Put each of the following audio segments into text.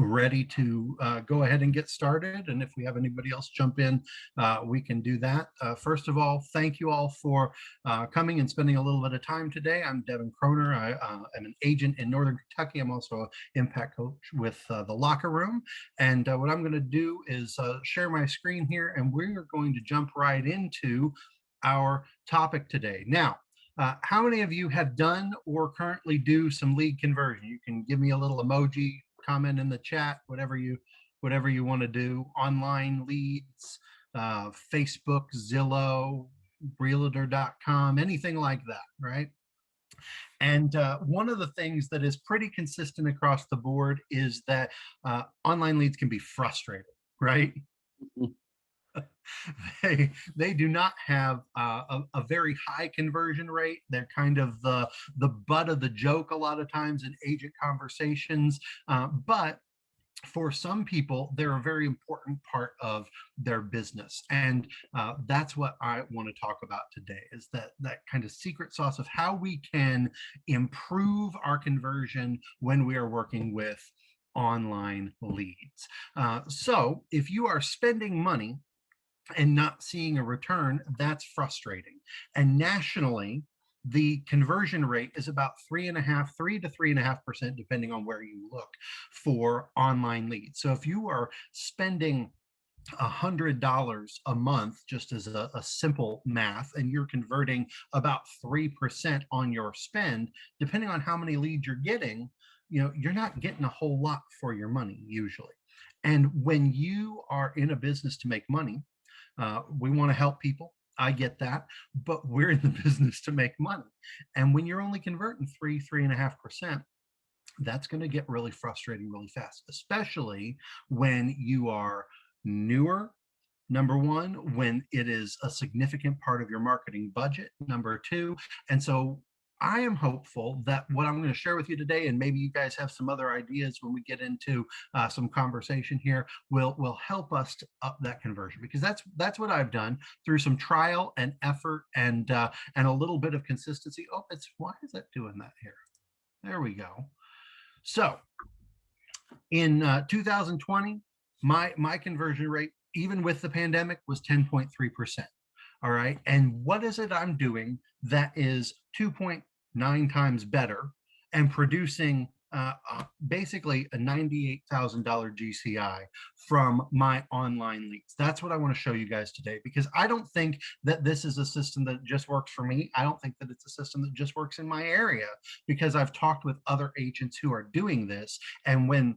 ready to go ahead and get started. And if we have anybody else jump in, we can do that. First of all, thank you all for coming and spending a little bit of time today. I'm Devin Kroner. I am an agent in Northern Kentucky. I'm also an impact coach with the Locker Room. And what I'm going to do is share my screen here, and we're going to jump right into our topic today. Now, how many of you have done or currently do some lead conversion? You can give me a little emoji, comment in the chat, whatever you want to do. Online leads, Facebook, Zillow, Realtor.com, anything like that, right? And one of the things that is pretty consistent across the board is that online leads can be frustrating, right? They do not have a very high conversion rate. They're kind of the butt of the joke a lot of times in agent conversations, but for some people, they're a very important part of their business. And that's what I want to talk about today, is that kind of secret sauce of how we can improve our conversion when we are working with online leads. So if you are spending money and not seeing a return, that's frustrating. And nationally, the conversion rate is about 3 to 3.5%, depending on where you look, for online leads. So if you are spending $100 a month, just as a simple math, and you're converting about 3% on your spend, depending on how many leads you're getting, you're not getting a whole lot for your money usually. And when you are in a business to make money, we want to help people. I get that, but we're in the business to make money. And when you're only converting 3.5%, that's going to get really frustrating really fast, especially when you are newer. Number one, when it is a significant part of your marketing budget. Number two, and so I am hopeful that what I'm going to share with you today, and maybe you guys have some other ideas when we get into some conversation here, will help us to up that conversion, because that's what I've done through some trial and effort and a little bit of consistency. Oh, why is that doing that here? There we go. So in 2020, my conversion rate, even with the pandemic, was 10.3%. All right. And what is it I'm doing that is 2.9 times better and producing basically a $98,000 GCI from my online leads? That's what I want to show you guys today, because I don't think that this is a system that just works for me. I don't think that it's a system that just works in my area, because I've talked with other agents who are doing this. And when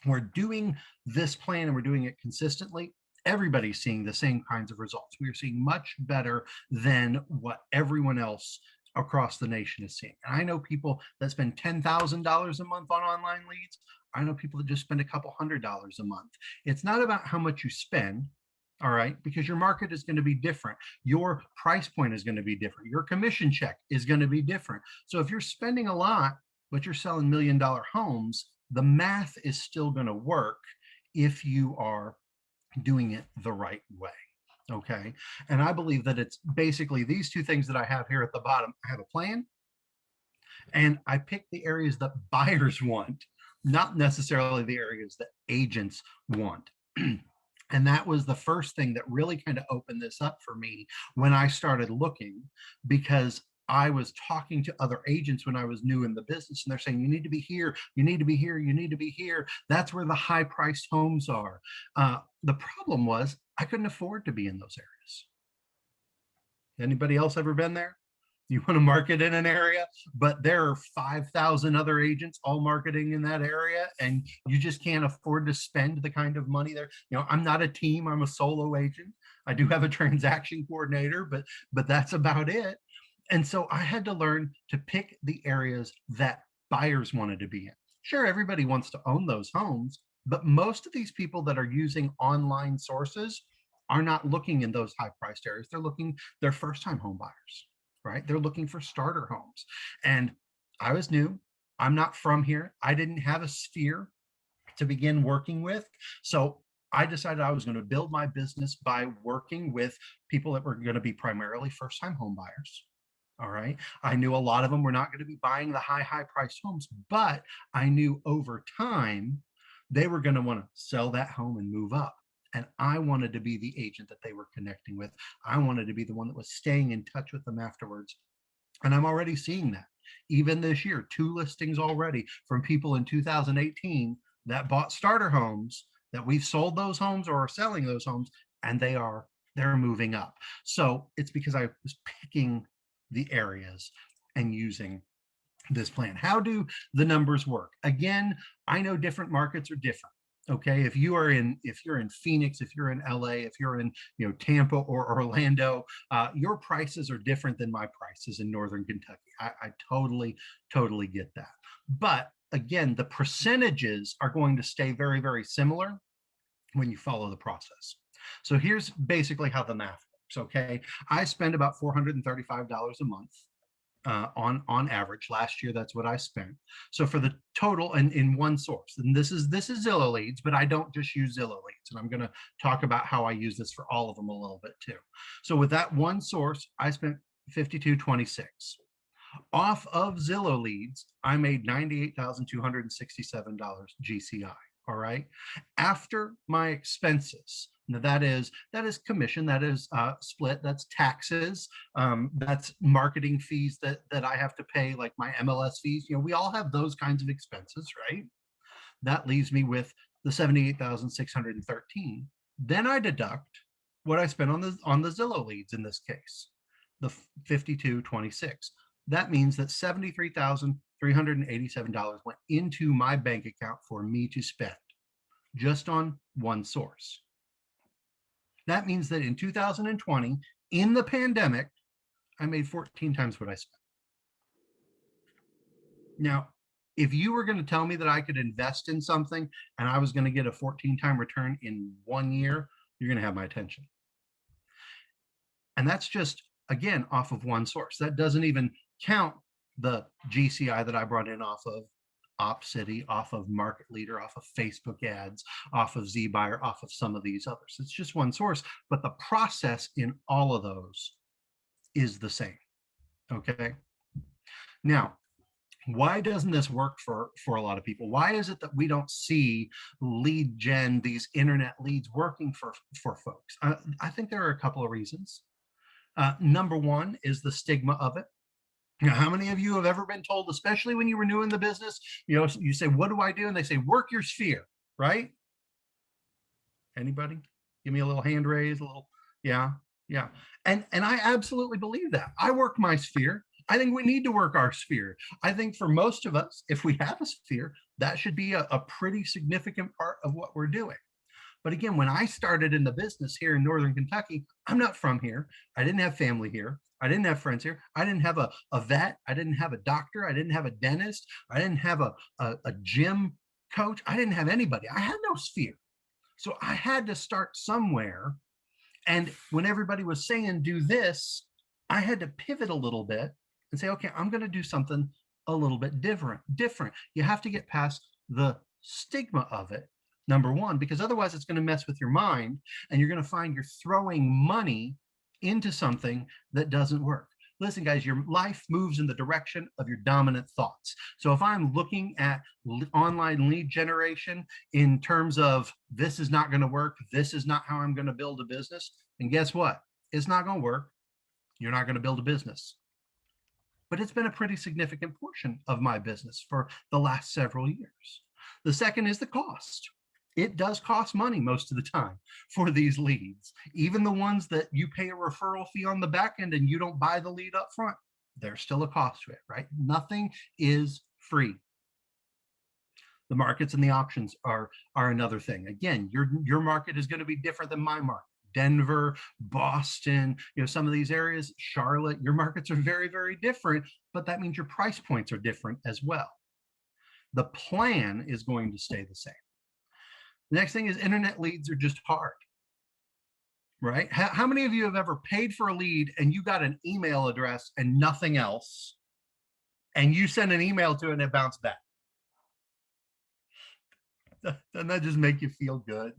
we're doing this plan and we're doing it consistently, everybody's seeing the same kinds of results. We are seeing much better than what everyone else across the nation is seeing. And I know people that spend $10,000 a month on online leads. I know people that just spend a couple $100 a month. It's not about how much you spend, all right, because your market is going to be different. Your price point is going to be different. Your commission check is going to be different. So if you're spending a lot, but you're selling $1 million homes, the math is still going to work if you are doing it the right way. Okay. And I believe that it's basically these two things that I have here at the bottom. I have a plan, and I pick the areas that buyers want, not necessarily the areas that agents want. And that was the first thing that really kind of opened this up for me when I started looking, because I was talking to other agents when I was new in the business, and they're saying, you need to be here, you need to be here, you need to be here. That's where the high priced homes are. The problem was I couldn't afford to be in those areas. Anybody else ever been there? You want to market in an area, but there are 5,000 other agents all marketing in that area, and you just can't afford to spend the kind of money there. I'm not a team, I'm a solo agent. I do have a transaction coordinator, but that's about it. And so I had to learn to pick the areas that buyers wanted to be in. Sure, everybody wants to own those homes, but most of these people that are using online sources are not looking in those high priced areas. They're first time home buyers, right? They're looking for starter homes. And I was new. I'm not from here. I didn't have a sphere to begin working with. So I decided I was going to build my business by working with people that were going to be primarily first time home buyers. All right. I knew a lot of them were not going to be buying the high priced homes, but I knew over time They were going to want to sell that home and move up. And I wanted to be the agent that they were connecting with. I wanted to be the one that was staying in touch with them afterwards. And I'm already seeing that. Even this year, 2 listings already from people in 2018 that bought starter homes, that we've sold those homes or are selling those homes, and they're moving up. So it's because I was picking the areas and using this plan. How do the numbers work? Again, I know different markets are different. Okay, if you're in Phoenix, if you're in LA, if you're in Tampa or Orlando, your prices are different than my prices in Northern Kentucky. I totally get that. But again, the percentages are going to stay very, very similar when you follow the process. So here's basically how the math works. Okay, I spend about $435 a month on average. Last year, that's what I spent. So for the total, and in one source, and this is Zillow Leads, but I don't just use Zillow Leads, and I'm going to talk about how I use this for all of them a little bit too. So with that one source, I spent $52.26. Off of Zillow Leads, I made $98,267 GCI. All right. After my expenses, now that is commission, that is split, that's taxes, that's marketing fees that I have to pay, like my MLS fees. We all have those kinds of expenses, right? That leaves me with the 78,613. Then I deduct what I spent on the Zillow Leads in this case, the 52.26. That means that $73,387 went into my bank account for me to spend just on one source. That means that in 2020, in the pandemic, I made 14 times what I spent. Now, if you were going to tell me that I could invest in something and I was going to get a 14-time return in 1 year, you're going to have my attention. And that's just, again, off of one source. That doesn't even count the GCI that I brought in off of OpCity, off of Market Leader, off of Facebook ads, off of ZBuyer, off of some of these others. It's just one source, but the process in all of those is the same. Okay. Now, why doesn't this work for a lot of people? Why is it that we don't see lead gen, these internet leads, working for folks? I think there are a couple of reasons. Number one is the stigma of it. How many of you have ever been told, especially when you were new in the business, you say, what do I do? And they say, work your sphere, right? Anybody? Give me a little hand raise, a little, yeah. And I absolutely believe that. I work my sphere. I think we need to work our sphere. I think for most of us, if we have a sphere, that should be a pretty significant part of what we're doing. But again, when I started in the business here in Northern Kentucky, I'm not from here. I didn't have family here. I didn't have friends here. I didn't have a vet. I didn't have a doctor. I didn't have a dentist. I didn't have a gym coach. I didn't have anybody. I had no sphere. So I had to start somewhere. And when everybody was saying, do this, I had to pivot a little bit and say, okay, I'm going to do something a little bit different. You have to get past the stigma of it, number one, because otherwise it's going to mess with your mind and you're going to find you're throwing money into something that doesn't work. Listen, guys, your life moves in the direction of your dominant thoughts. So if I'm looking at online lead generation in terms of this is not going to work, this is not how I'm going to build a business, and guess what? It's not going to work. You're not going to build a business. But it's been a pretty significant portion of my business for the last several years. The second is the cost. It does cost money most of the time for these leads. Even the ones that you pay a referral fee on the back end and you don't buy the lead up front, there's still a cost to it, right? Nothing is free. The markets and the options are another thing. Again, your market is going to be different than my market. Denver, Boston, some of these areas, Charlotte, your markets are very, very different, but that means your price points are different as well. The plan is going to stay the same. The next thing is internet leads are just hard, right? How many of you have ever paid for a lead and you got an email address and nothing else, and you send an email to it and it bounced back? Doesn't that just make you feel good,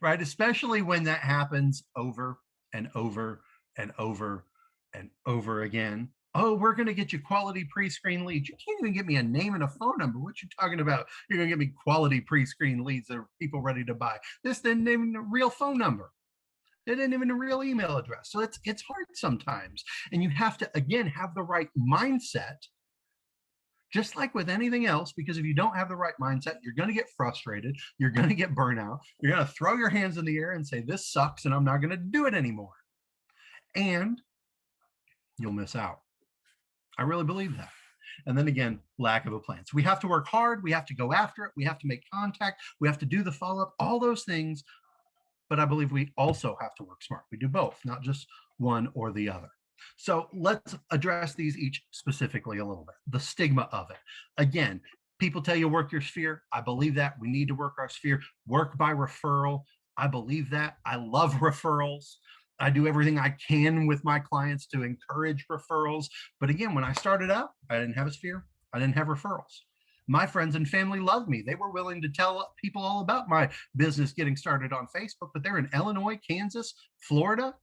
right? Especially when that happens over and over and over and over again. Oh, we're going to get you quality pre-screen leads. You can't even get me a name and a phone number. What you talking about? You're going to get me quality pre-screen leads that are people ready to buy. This didn't even a real phone number. It isn't even a real email address. So it's hard sometimes. And you have to, again, have the right mindset, just like with anything else, because if you don't have the right mindset, you're going to get frustrated. You're going to get burnout. You're going to throw your hands in the air and say, this sucks and I'm not going to do it anymore. And you'll miss out. I really believe that. And then again, lack of a plan. So we have to work hard. We have to go after it. We have to make contact. We have to do the follow up, all those things. But I believe we also have to work smart. We do both, not just one or the other. So let's address these each specifically a little bit. The stigma of it. Again, people tell you work your sphere. I believe that. We need to work our sphere. Work by referral. I believe that. I love referrals. I do everything I can with my clients to encourage referrals. But again, when I started out, I didn't have a sphere. I didn't have referrals. My friends and family loved me. They were willing to tell people all about my business getting started on Facebook, but they're in Illinois, Kansas, Florida.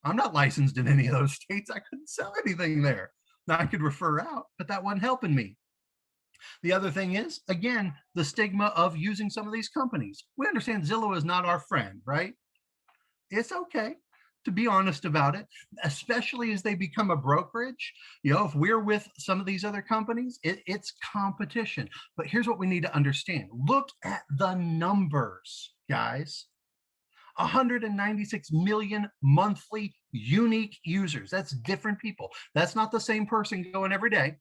I'm not licensed in any of those states. I couldn't sell anything there. Now I could refer out, but that wasn't helping me. The other thing is, again, the stigma of using some of these companies. We understand Zillow is not our friend, right? It's okay to be honest about it, especially as they become a brokerage. If we're with some of these other companies, it's competition. But here's what we need to understand. Look at the numbers, guys. 196 million monthly unique users. That's different people. That's not the same person going every day.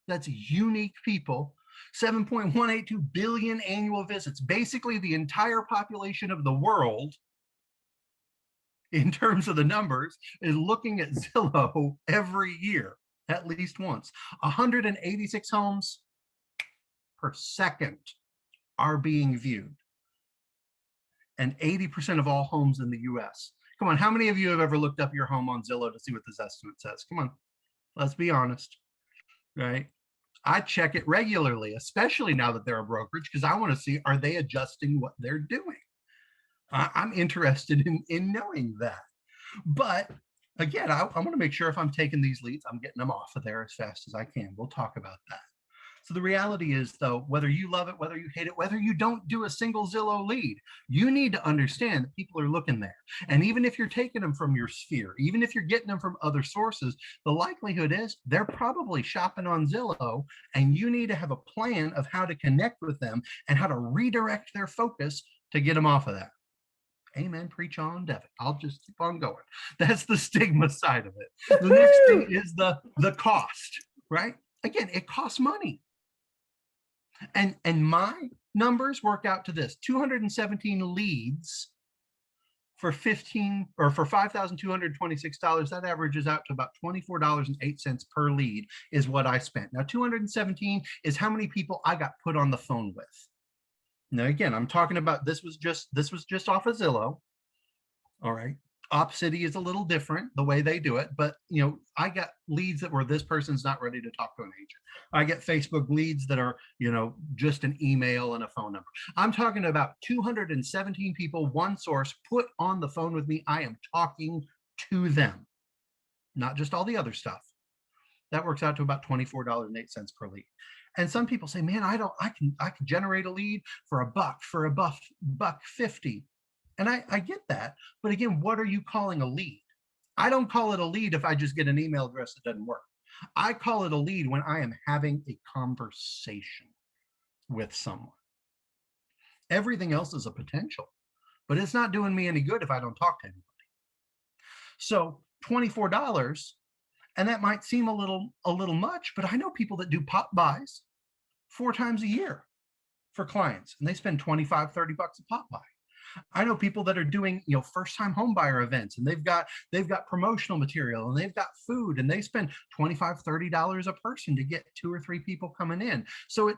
That's unique people. 7.182 billion annual visits. Basically, the entire population of the world, in terms of the numbers, is looking at Zillow every year, at least once. 186 homes per second are being viewed. And 80% of all homes in the US. Come on, how many of you have ever looked up your home on Zillow to see what this estimate says? Come on, let's be honest, right? I check it regularly, especially now that they're a brokerage, because I want to see, are they adjusting what they're doing? I'm interested in knowing that. But again, I want to make sure if I'm taking these leads, I'm getting them off of there as fast as I can. We'll talk about that. So the reality is, though, whether you love it, whether you hate it, whether you don't do a single Zillow lead, you need to understand that people are looking there. And even if you're taking them from your sphere, even if you're getting them from other sources, the likelihood is they're probably shopping on Zillow, and you need to have a plan of how to connect with them and how to redirect their focus to get them off of that. Amen. Preach on, Devin. I'll just keep on going. That's the stigma side of it. The next thing is the cost, right? Again, it costs money. And my numbers work out to this: 217 leads for $5,226. That averages out to about $24.08 per lead is what I spent. Now, 217 is how many people I got put on the phone with. Now, again, I'm talking about this was just off of Zillow. All right. Opcity is a little different the way they do it, but I got leads that were, this person's not ready to talk to an agent. I get Facebook leads that are, just an email and a phone number. I'm talking about 217 people, one source, put on the phone with me. I am talking to them, not just all the other stuff. That works out to about $24.08 per lead. And some people say, man, I can generate a lead for $1.50. And I get that. But again, what are you calling a lead? I don't call it a lead if I just get an email address that doesn't work. I call it a lead when I am having a conversation with someone. Everything else is a potential, but it's not doing me any good if I don't talk to anybody. So $24, and that might seem a little much, but I know people that do pop buys 4 times a year for clients, and they spend $25, $30 a pop buy. I know people that are doing, first-time home buyer events, and they've got promotional material, and they've got food, and they spend $25, $30 a person to get 2 or 3 people coming in. So it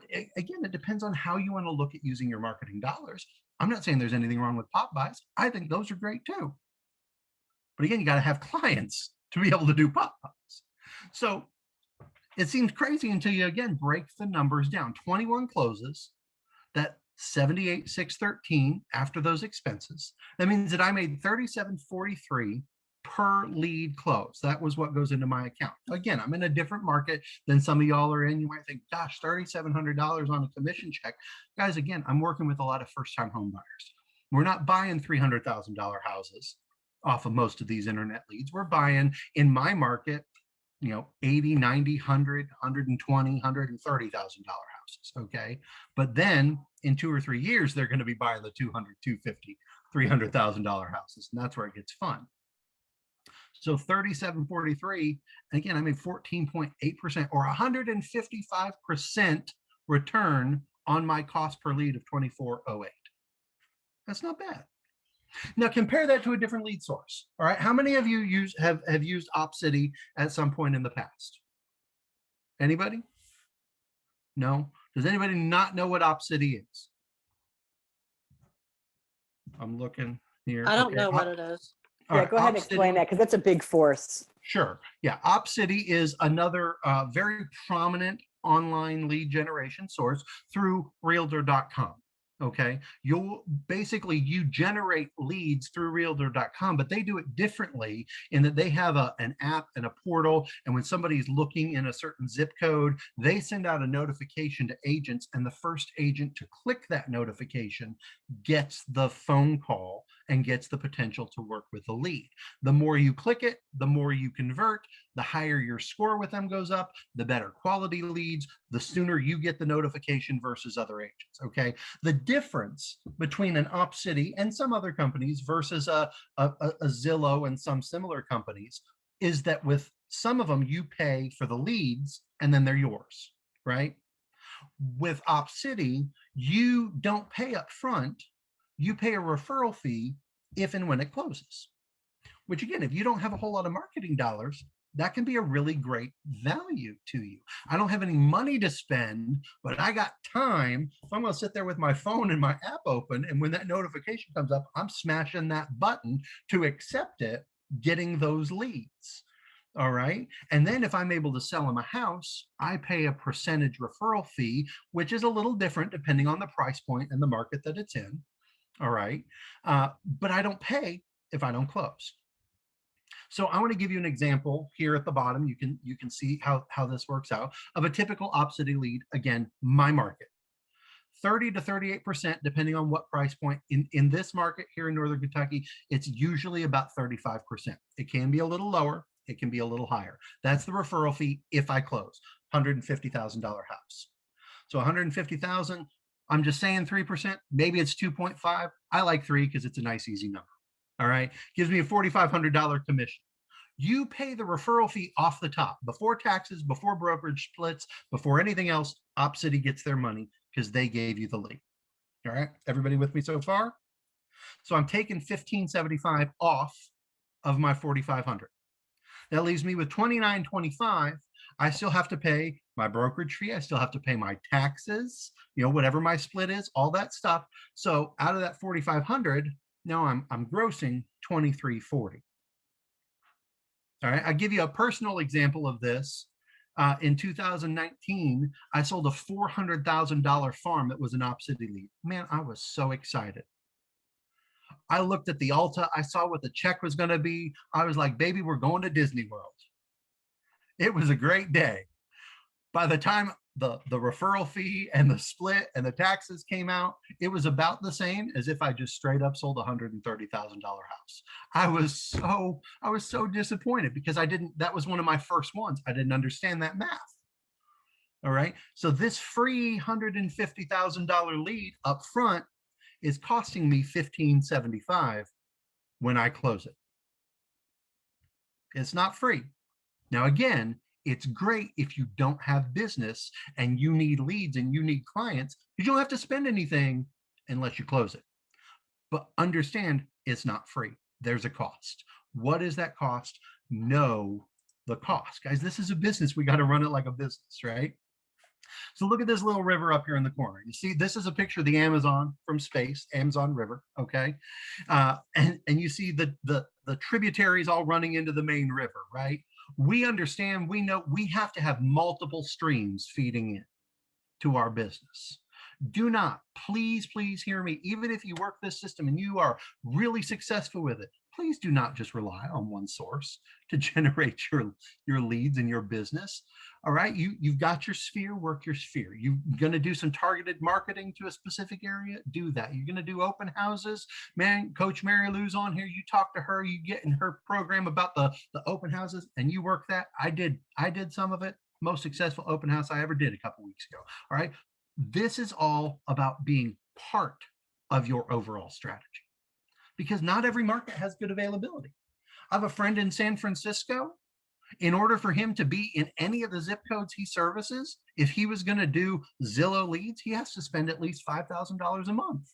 depends on how you want to look at using your marketing dollars. I'm not saying there's anything wrong with pop buys. I think those are great too. But again, you got to have clients to be able to do pop buys. So it seems crazy until you, again, break the numbers down. 21 closes, that 78,613 after those expenses. That means that I made $37.43 per lead close. That was what goes into my account. Again, I'm in a different market than some of y'all are in. You might think, gosh, $3,700 on a commission check. Guys, again, I'm working with a lot of first-time home buyers. We're not buying $300,000 houses off of most of these internet leads. We're buying, in my market, 80, 90, 100, 120, $130,000 houses. Okay. But then in 2 or 3 years, they're going to be buying the 200, 250, $300,000 houses. And that's where it gets fun. So 3743, again, I made 14.8% or 155% return on my cost per lead of 2408. That's not bad. Now compare that to a different lead source. All right. How many of you have used Opcity at some point in the past? Anybody? No? Does anybody not know what Opcity is? I'm looking here. I don't know what it is. Yeah, go ahead and explain that, because that's a big force. Sure. Yeah. Opcity is another very prominent online lead generation source through realtor.com. Okay. You generate leads through realtor.com, but they do it differently in that they have an app and a portal. And when somebody's looking in a certain zip code, they send out a notification to agents, and the first agent to click that notification gets the phone call and gets the potential to work with the lead. The more you click it, the more you convert, the higher your score with them goes up, the better quality leads, the sooner you get the notification versus other agents. Okay. The difference between an Opcity and some other companies versus a Zillow and some similar companies is that with some of them, you pay for the leads and then they're yours, right? With Opcity, you don't pay up front. You pay a referral fee if and when it closes, which again, if you don't have a whole lot of marketing dollars, that can be a really great value to you. I don't have any money to spend, but I got time. So I'm going to sit there with my phone and my app open. And when that notification comes up, I'm smashing that button to accept it, getting those leads. All right. And then if I'm able to sell them a house, I pay a percentage referral fee, which is a little different depending on the price point and the market that it's in. All right. But I don't pay if I don't close. So I want to give you an example here at the bottom. You can see how this works out of a typical Opcity lead. Again, my market, 30 to 38%, depending on what price point. In this market here in Northern Kentucky, it's usually about 35%. It can be a little lower. It can be a little higher. That's the referral fee if I close $150,000 house. So 150,000. I'm just saying 3%. Maybe it's 2.5. I like 3 because it's a nice, easy number. All right. Gives me a $4,500 commission. You pay the referral fee off the top before taxes, before brokerage splits, before anything else. Opcity gets their money because they gave you the lead. All right. Everybody with me so far? So I'm taking $1,575 off of my $4,500. That leaves me with $2,925. I still have to pay my brokerage fee. I still have to pay my taxes, whatever my split is, all that stuff. So out of that $4,500, now I'm grossing $2,340. All right. I'll give you a personal example of this. In 2019, I sold a $400,000 farm that was an Opcity lead. Man, I was so excited. I looked at the Alta. I saw what the check was going to be. I was like, baby, we're going to Disney World. It was a great day. By the time the referral fee and the split and the taxes came out, it was about the same as if I just straight up sold a $130,000 house. I was so disappointed because that was one of my first ones. I didn't understand that math. All right. So this free $150,000 lead up front is costing me $1,575 when I close it. It's not free. Now, again, it's great if you don't have business and you need leads and you need clients, because you don't have to spend anything unless you close it. But understand, it's not free. There's a cost. What is that cost? Know the cost. Guys, this is a business. We got to run it like a business, right? So look at this little river up here in the corner. You see, this is a picture of the Amazon from space, Amazon River, okay? And you see the tributaries all running into the main river, right? We understand, we know we have to have multiple streams feeding in to our business. Do not, please hear me, even if you work this system and you are really successful with it, please do not just rely on one source to generate your leads in your business. All right, you've got your sphere, work your sphere. You're going to do some targeted marketing to a specific area, do that. You're going to do open houses. Man, Coach Mary Lou's on here. You talk to her, you get in her program about the open houses, and you work that. I did some of it. Most successful open house I ever did a couple weeks ago. All right, this is all about being part of your overall strategy, because not every market has good availability. I have a friend in San Francisco. In order for him to be in any of the zip codes he services, if he was going to do Zillow leads, he has to spend at least $5,000 a month.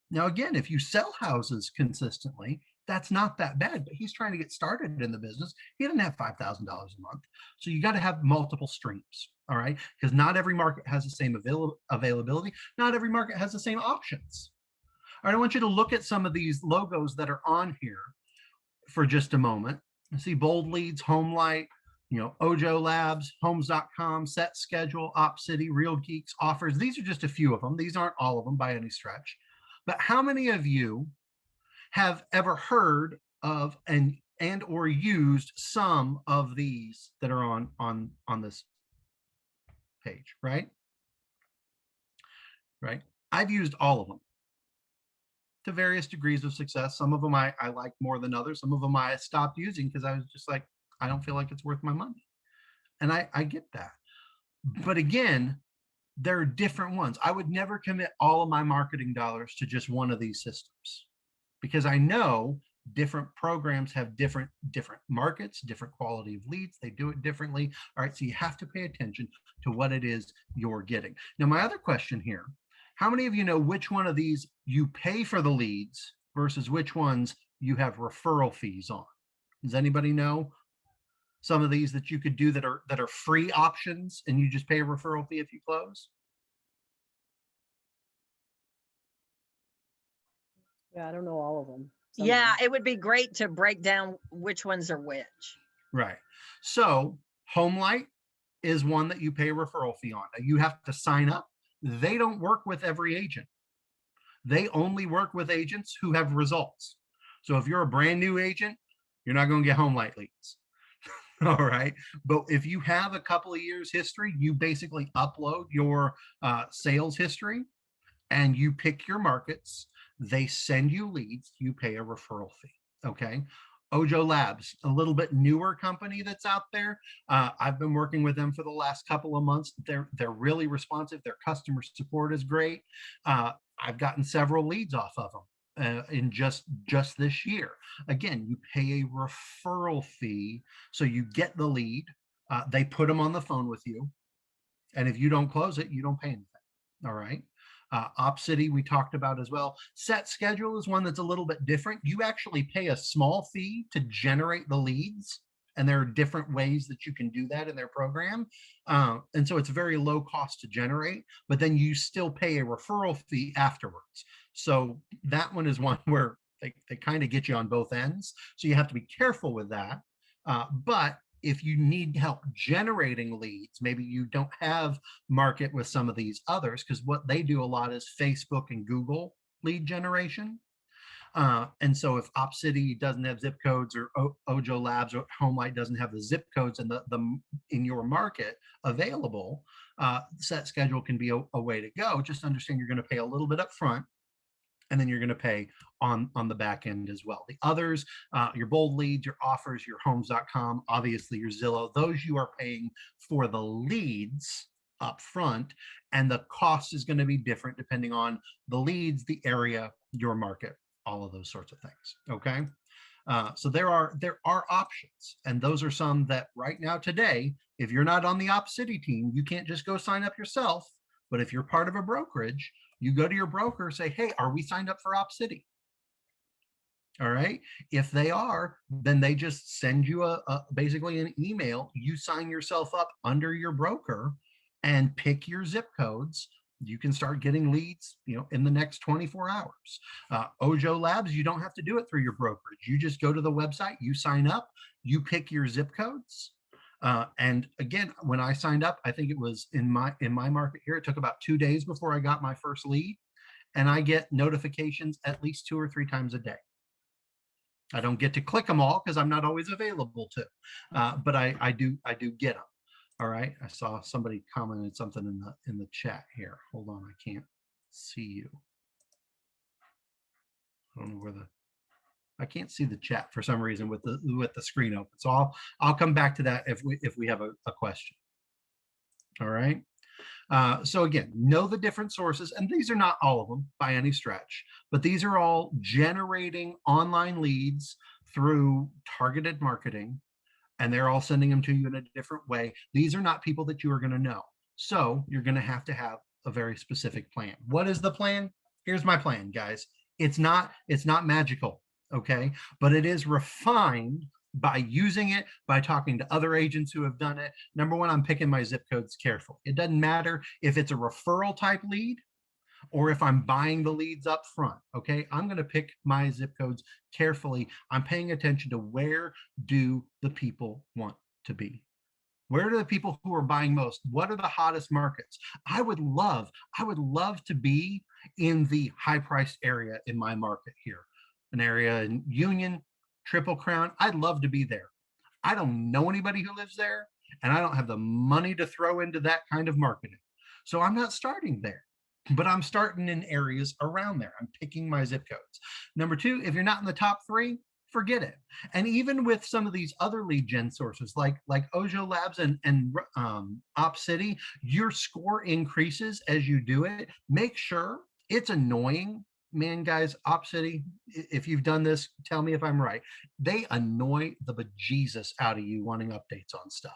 Now, again, if you sell houses consistently, that's not that bad, but he's trying to get started in the business. He doesn't have $5,000 a month. So you got to have multiple streams, all right? Because not every market has the same availability. Not every market has the same options. All right, I want you to look at some of these logos that are on here for just a moment. You see Bold Leads, HomeLight, Ojo Labs, Homes.com, Set Schedule, OpCity, Real Geeks, Offers. These are just a few of them. These aren't all of them by any stretch. But how many of you have ever heard of and or used some of these that are on this page, right? Right. I've used all of them to various degrees of success. Some of them I like more than others. Some of them I stopped using because I was just like, I don't feel like it's worth my money. And I get that. But again, there are different ones. I would never commit all of my marketing dollars to just one of these systems, because I know different programs have different markets, different quality of leads. They do it differently. All right, so you have to pay attention to what it is you're getting. Now, my other question here, how many of you know which one of these you pay for the leads versus which ones you have referral fees on? Does anybody know some of these that you could do that are free options and you just pay a referral fee if you close? Yeah, I don't know all of them. Yeah, it would be great to break down which ones are which. Right. So HomeLight is one that you pay a referral fee on. You have to sign up. They don't work with every agent. They only work with agents who have results. So if you're a brand new agent, you're not going to get HomeLight leads. All right. But if you have a couple of years history, you basically upload your sales history and you pick your markets. They send you leads. You pay a referral fee. Okay. Ojo Labs, a little bit newer company that's out there. I've been working with them for the last couple of months. They're really responsive. Their customer support is great. I've gotten several leads off of them in just this year. Again, you pay a referral fee, so you get the lead. They put them on the phone with you, and if you don't close it, you don't pay anything. All right. OpCity we talked about as well. Set Schedule is one that's a little bit different. You actually pay a small fee to generate the leads, and there are different ways that you can do that in their program. And so it's very low cost to generate, but then you still pay a referral fee afterwards. So that one is one where they kind of get you on both ends. So you have to be careful with that. But if you need help generating leads, maybe you don't have market with some of these others, because what they do a lot is Facebook and Google lead generation. And so if OpCity doesn't have zip codes, or Ojo Labs or HomeLight doesn't have the zip codes and the in your market available, Set Schedule can be a way to go. Just understand you're going to pay a little bit up front, and then you're going to pay on the back end as well. The others, your Bold Leads, your Offers, your Homes.com, obviously your Zillow, those you are paying for the leads up front, and the cost is going to be different depending on the leads, the area, your market, all of those sorts of things. Okay. So there are options, and those are some that right now today, if you're not on the OpCity team, you can't just go sign up yourself. But if you're part of a brokerage, you go to your broker, say, hey, are we signed up for OpCity? All right. If they are, then they just send you basically an email. You sign yourself up under your broker and pick your zip codes. You can start getting leads, in the next 24 hours. Ojo Labs, you don't have to do it through your brokerage. You just go to the website, you sign up, you pick your zip codes. And again, when I signed up, I think it was in my market here, it took about 2 days before I got my first lead, and I get notifications at least 2 or 3 times a day. I don't get to click them all because I'm not always available to, but I do get them. All right. I saw somebody commented something in the chat here. Hold on, I can't see you. I don't know where I can't see the chat for some reason with the screen open. So I'll come back to that if we have a question. All right. So again, know the different sources, and these are not all of them by any stretch, but these are all generating online leads through targeted marketing, and they're all sending them to you in a different way. These are not people that you are going to know. So you're going to have a very specific plan. What is the plan? Here's my plan, guys. It's not magical, okay? But it is refined by using it, by talking to other agents who have done it. Number one, I'm picking my zip codes carefully. It doesn't matter if it's a referral type lead or if I'm buying the leads up front, okay? I'm going to pick my zip codes carefully. I'm paying attention to where do the people want to be? Where are the people who are buying most? What are the hottest markets? I would love to be in the high priced area in my market here, an area in Union, Triple Crown. I'd love to be there. I don't know anybody who lives there, and I don't have the money to throw into that kind of marketing. So I'm not starting there, but I'm starting in areas around there. I'm picking my zip codes. Number two, if you're not in the top three, forget it. And even with some of these other lead gen sources like Ojo Labs and OpCity, your score increases as you do it. Make sure it's annoying. Man, guys, OpCity, if you've done this, tell me if I'm right. They annoy the bejesus out of you wanting updates on stuff,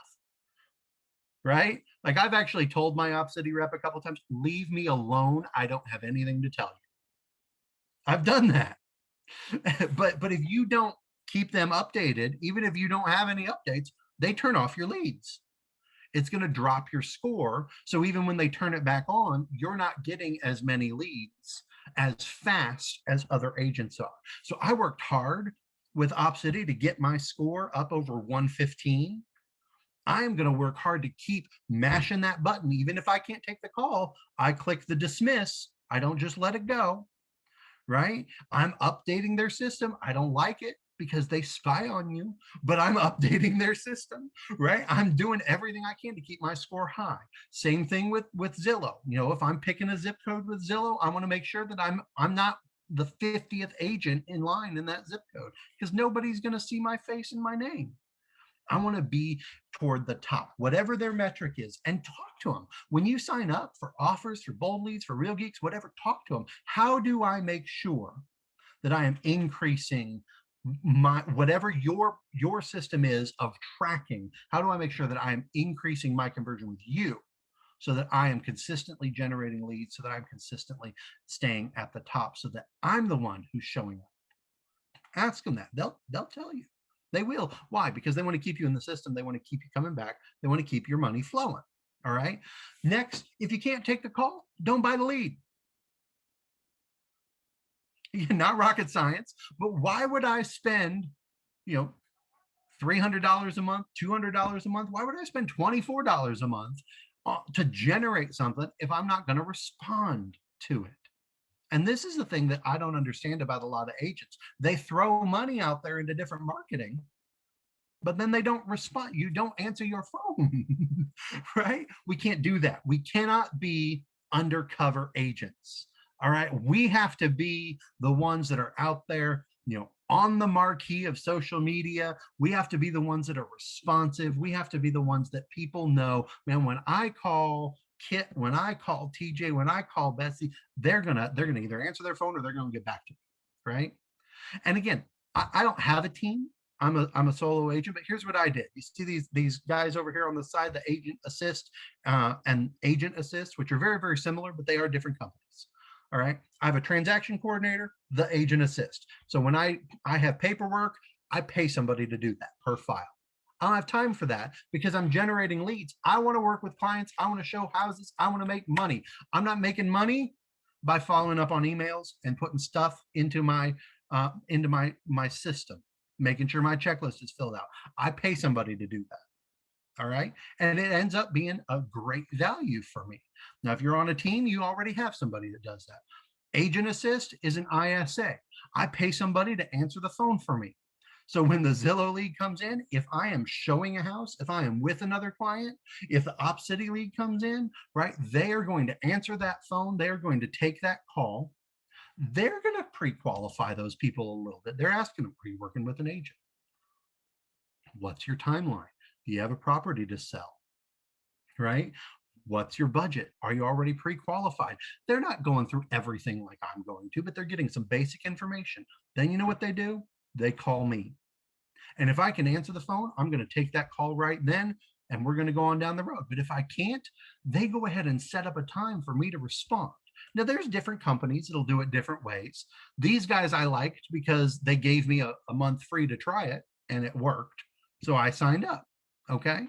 right? Like I've actually told my OpCity rep a couple of times, leave me alone. I don't have anything to tell you. I've done that. but if you don't keep them updated, even if you don't have any updates, they turn off your leads. It's going to drop your score. So even when they turn it back on, you're not getting as many leads as fast as other agents are. So I worked hard with OpCity to get my score up over 115. I am going to work hard to keep mashing that button. Even if I can't take the call, I click the dismiss. I don't just let it go, right? I'm updating their system. I don't like it because they spy on you, but I'm updating their system, right? I'm doing everything I can to keep my score high. Same thing with Zillow. You know, if I'm picking a zip code with Zillow, I want to make sure that I'm not the 50th agent in line in that zip code because nobody's going to see my face and my name. I want to be toward the top, whatever their metric is, and talk to them. When you sign up for offers, for Bold Leads, for Real Geeks, whatever, talk to them. How do I make sure that I am increasing my whatever your system is of tracking? How do I make sure that I am increasing my conversion with you so that I am consistently generating leads, so that I'm consistently staying at the top, so that I'm the one who's showing up? Ask them that. They'll tell you. They will. Why? Because they want to keep you in the system. They want to keep you coming back. They want to keep your money flowing. All right. Next, if you can't take the call, don't buy the lead. Not rocket science, but why would I spend, $300 a month, $200 a month? Why would I spend $24 a month to generate something if I'm not going to respond to it? And this is the thing that I don't understand about a lot of agents. They throw money out there into different marketing, but then they don't respond. You don't answer your phone, right? We can't do that. We cannot be undercover agents. All right. We have to be the ones that are out there, on the marquee of social media. We have to be the ones that are responsive. We have to be the ones that people know, man, when I call Kit, when I call TJ, when I call Betsy, they're gonna either answer their phone or they're gonna get back to me, right? And again, I don't have a team. I'm a solo agent, but here's what I did. You see these guys over here on the side, the Agent Assist and Agent Assist, which are very, very similar, but they are different companies. All right. I have a transaction coordinator, the Agent Assist. So when I have paperwork, I pay somebody to do that per file. I don't have time for that because I'm generating leads. I want to work with clients. I want to show houses. I want to make money. I'm not making money by following up on emails and putting stuff into my system, making sure my checklist is filled out. I pay somebody to do that. All right. And it ends up being a great value for me. Now, if you're on a team, you already have somebody that does that. Agent Assist is an ISA. I pay somebody to answer the phone for me. So when the Zillow lead comes in, if I am showing a house, if I am with another client, if the Op City lead comes in, right, they are going to answer that phone. They're going to take that call. They're going to pre-qualify those people a little bit. They're asking them, are you working with an agent? What's your timeline? Do you have a property to sell? Right? What's your budget? Are you already pre-qualified? They're not going through everything like I'm going to, but they're getting some basic information. Then you know what they do? They call me. And if I can answer the phone, I'm going to take that call right then and we're going to go on down the road. But if I can't, they go ahead and set up a time for me to respond. Now, there's different companies that'll do it different ways. These guys I liked because they gave me a month free to try it and it worked. So I signed up. Okay.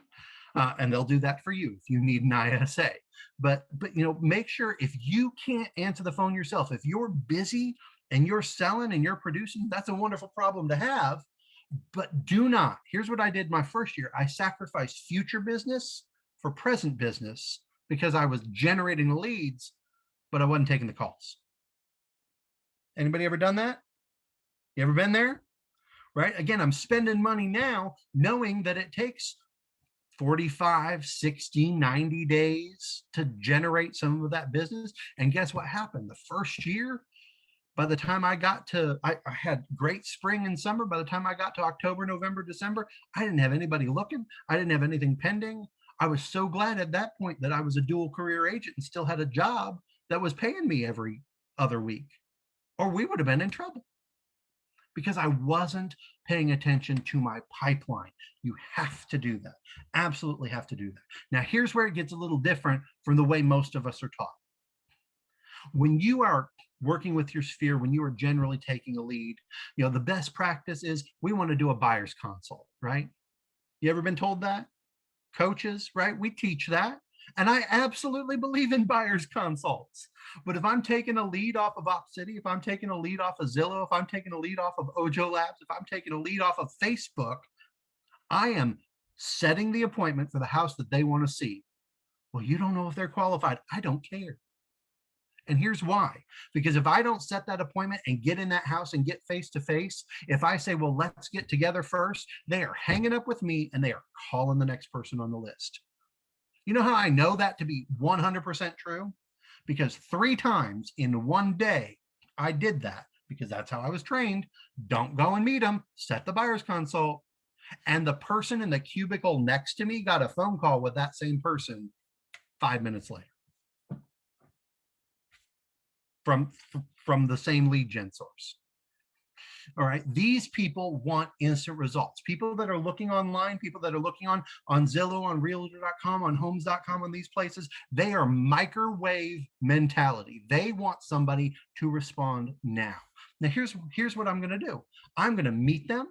And they'll do that for you if you need an ISA. But you know, make sure if you can't answer the phone yourself, if you're busy and you're selling and you're producing, that's a wonderful problem to have. But do not. Here's what I did my first year. I sacrificed future business for present business because I was generating the leads, but I wasn't taking the calls. Anybody ever done that? You ever been there? Right? Again, I'm spending money now knowing that it takes 45, 60, 90 days to generate some of that business. And guess what happened? The first year, by the time I got to, I had great spring and summer. By the time I got to October, November, December, I didn't have anybody looking. I didn't have anything pending. I was so glad at that point that I was a dual career agent and still had a job that was paying me every other week, or we would have been in trouble because I wasn't paying attention to my pipeline. You have to do that. Absolutely have to do that. Now, here's where it gets a little different from the way most of us are taught. When you are working with your sphere, when you are generally taking a lead, you know, the best practice is we want to do a buyer's consult, right? You ever been told that? Coaches, right? We teach that. And I absolutely believe in buyer's consults. But if I'm taking a lead off of OpCity, if I'm taking a lead off of Zillow, if I'm taking a lead off of Ojo Labs, if I'm taking a lead off of Facebook, I am setting the appointment for the house that they want to see. Well, you don't know if they're qualified. I don't care. And here's why. Because if I don't set that appointment and get in that house and get face to face, if I say, well, let's get together first, they are hanging up with me and they are calling the next person on the list. You know how I know that to be 100% true? Because 3 times in one day, I did that because that's how I was trained. Don't go and meet them, set the buyer's consult. And the person in the cubicle next to me got a phone call with that same person 5 minutes later. From the same lead gen source. All right, these people want instant results. People that are looking online, people that are looking on Zillow, on realtor.com, on homes.com, on these places, they are microwave mentality. They want somebody to respond now. Now, here's what I'm going to do. I'm going to meet them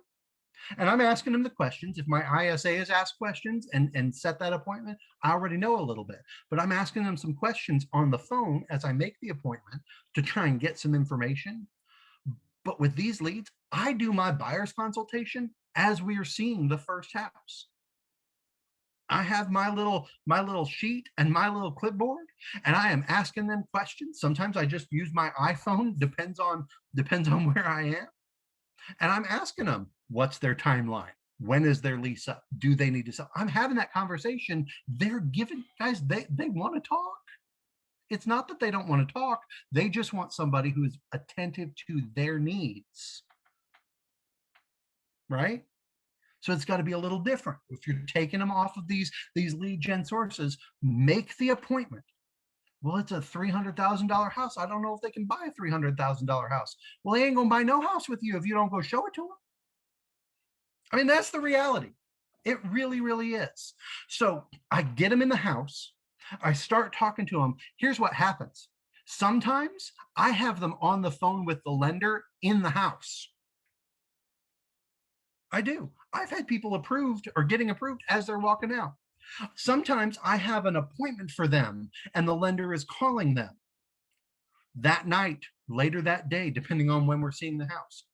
and I'm asking them the questions. If my ISA has asked questions and set that appointment, I already know a little bit, but I'm asking them some questions on the phone as I make the appointment to try and get some information. But with these leads, I do my buyer's consultation as we are seeing the first house. I have my little sheet and my little clipboard, and I am asking them questions. Sometimes I just use my iPhone, depends on where I am. And I'm asking them, what's their timeline? When is their lease up? Do they need to sell? I'm having that conversation. They're giving, guys, they want to talk. It's not that they don't want to talk. They just want somebody who's attentive to their needs. Right? So it's got to be a little different. If you're taking them off of these lead gen sources, make the appointment. Well, it's a $300,000 house. I don't know if they can buy a $300,000 house. Well, they ain't gonna buy no house with you if you don't go show it to them. I mean, that's the reality. It really, really is. So I get them in the house. I start talking to them. Here's what happens. Sometimes I have them on the phone with the lender in the house. I do. I've had people approved or getting approved as they're walking out. Sometimes I have an appointment for them and the lender is calling them that night, later that day, depending on when we're seeing the house.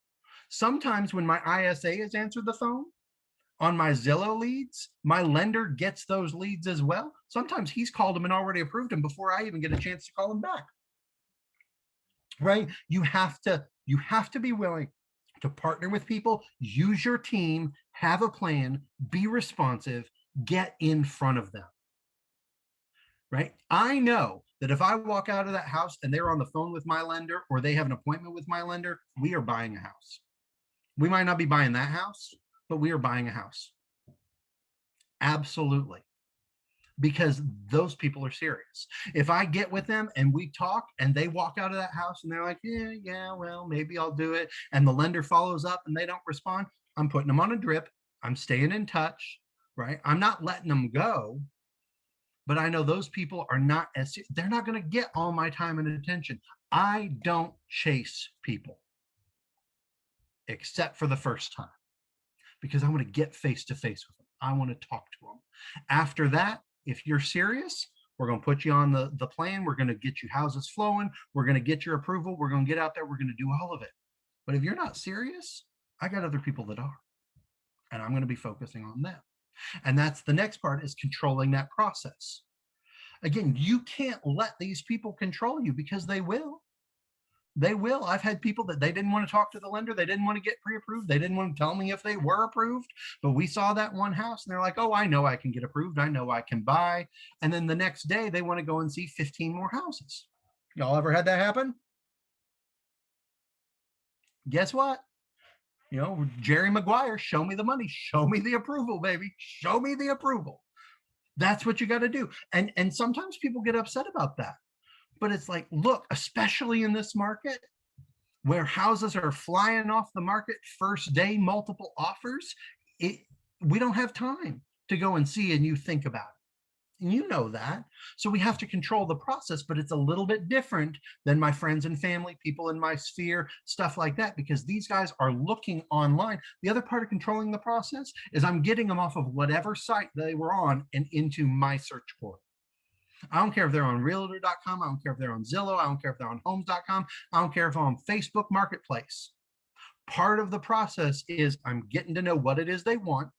Sometimes when my ISA has answered the phone, on my Zillow leads, my lender gets those leads as well. Sometimes he's called them and already approved them before I even get a chance to call them back. Right? You have to be willing to partner with people, use your team, have a plan, be responsive, get in front of them. Right? I know that if I walk out of that house and they're on the phone with my lender or they have an appointment with my lender, we are buying a house. We might not be buying that house, but we are buying a house. Absolutely. Because those people are serious. If I get with them and we talk and they walk out of that house and they're like, yeah, well, maybe I'll do it. And the lender follows up and they don't respond, I'm putting them on a drip. I'm staying in touch, right? I'm not letting them go. But I know those people are not as, they're not going to get all my time and attention. I don't chase people except for the first time because I want to get face to face with them. I want to talk to them. After that, if you're serious, we're going to put you on the plan. We're going to get you houses flowing. We're going to get your approval. We're going to get out there. We're going to do all of it. But if you're not serious, I got other people that are, and I'm going to be focusing on them. And that's the next part, is controlling that process. Again, you can't let these people control you because they will. They will. I've had people that they didn't want to talk to the lender. They didn't want to get pre-approved. They didn't want to tell me if they were approved, but we saw that one house and they're like, oh, I know I can get approved. I know I can buy. And then the next day they want to go and see 15 more houses. Y'all ever had that happen? Guess what? You know, Jerry Maguire, show me the money, show me the approval, baby, show me the approval. That's what you got to do. And sometimes people get upset about that. But it's like, look, especially in this market where houses are flying off the market first day, multiple offers, we don't have time to go and see and you think about it. And you know that. So we have to control the process, but it's a little bit different than my friends and family, people in my sphere, stuff like that, because these guys are looking online. The other part of controlling the process is I'm getting them off of whatever site they were on and into my search portal. I don't care if they're on realtor.com. I don't care if they're on Zillow. I don't care if they're on homes.com. I don't care if I'm on Facebook Marketplace. Part of the process is I'm getting to know what it is they want.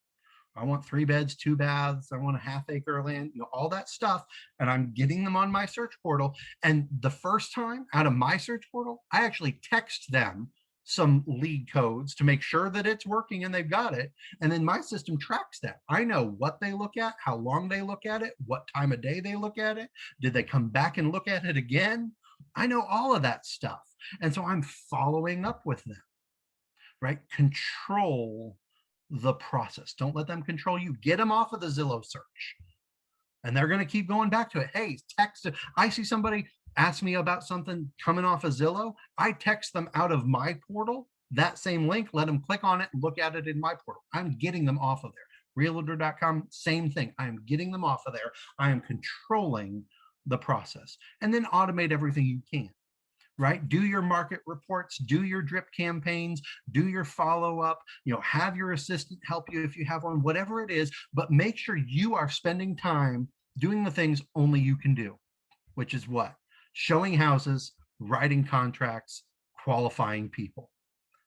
I want 3 beds, 2 baths. I want a half-acre land, you know, all that stuff. And I'm getting them on my search portal. And the first time out of my search portal, I actually text them some lead codes to make sure that it's working and they've got it. And then my system tracks that. I know what they look at, how long they look at it, what time of day they look at it. Did they come back and look at it again? I know all of that stuff. And so I'm following up with them, right? Control the process. Don't let them control you. Get them off of the Zillow search. And they're going to keep going back to it. Hey, text it. I see somebody ask me about something coming off of Zillow. I text them out of my portal, that same link, let them click on it and look at it in my portal. I'm getting them off of there. Realtor.com, same thing. I am getting them off of there. I am controlling the process. And then automate everything you can. Right? Do your market reports, do your drip campaigns, do your follow-up, you know, have your assistant help you if you have one, whatever it is, but make sure you are spending time doing the things only you can do, which is what? Showing houses, writing contracts, qualifying people,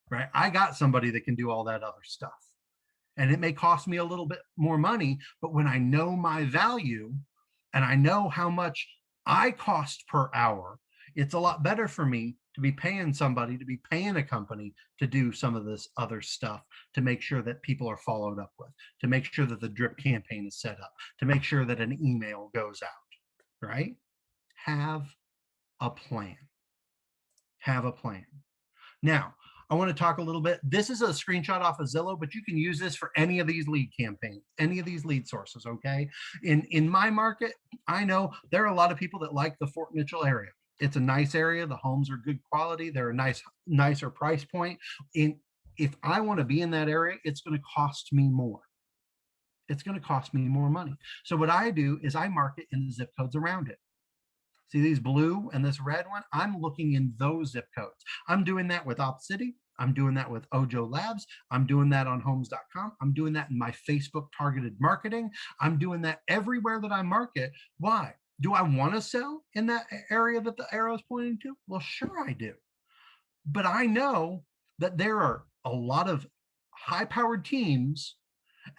right? I got somebody that can do all that other stuff. And it may cost me a little bit more money, but when I know my value and I know how much I cost per hour, it's a lot better for me to be paying somebody, to be paying a company to do some of this other stuff, to make sure that people are followed up with, to make sure that the drip campaign is set up, to make sure that an email goes out, right? Have a plan. Have a plan. Now, I want to talk a little bit. This is a screenshot off of Zillow, but you can use this for any of these lead campaigns, any of these lead sources, okay? In my market, I know there are a lot of people that like the Fort Mitchell area. It's a nice area. The homes are good quality. They're a nicer price point. If I want to be in that area, it's going to cost me more. It's going to cost me more money. So what I do is I market in the zip codes around it. See these blue and this red one? I'm looking in those zip codes. I'm doing that with OpCity. I'm doing that with Ojo Labs. I'm doing that on homes.com. I'm doing that in my Facebook targeted marketing. I'm doing that everywhere that I market. Why? Do I want to sell in that area that the arrow is pointing to? Well, sure I do. But I know that there are a lot of high-powered teams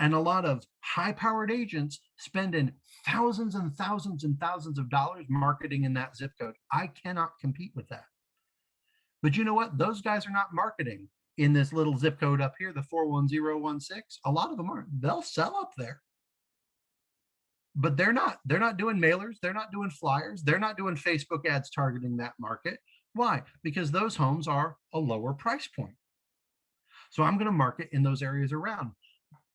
and a lot of high-powered agents spending thousands and thousands and thousands of dollars marketing in that zip code. I cannot compete with that. But you know what? Those guys are not marketing in this little zip code up here, the 41016, a lot of them aren't. They'll sell up there. But they're not doing mailers, they're not doing flyers, they're not doing Facebook ads targeting that market. Why? Because those homes are a lower price point. So I'm going to market in those areas around.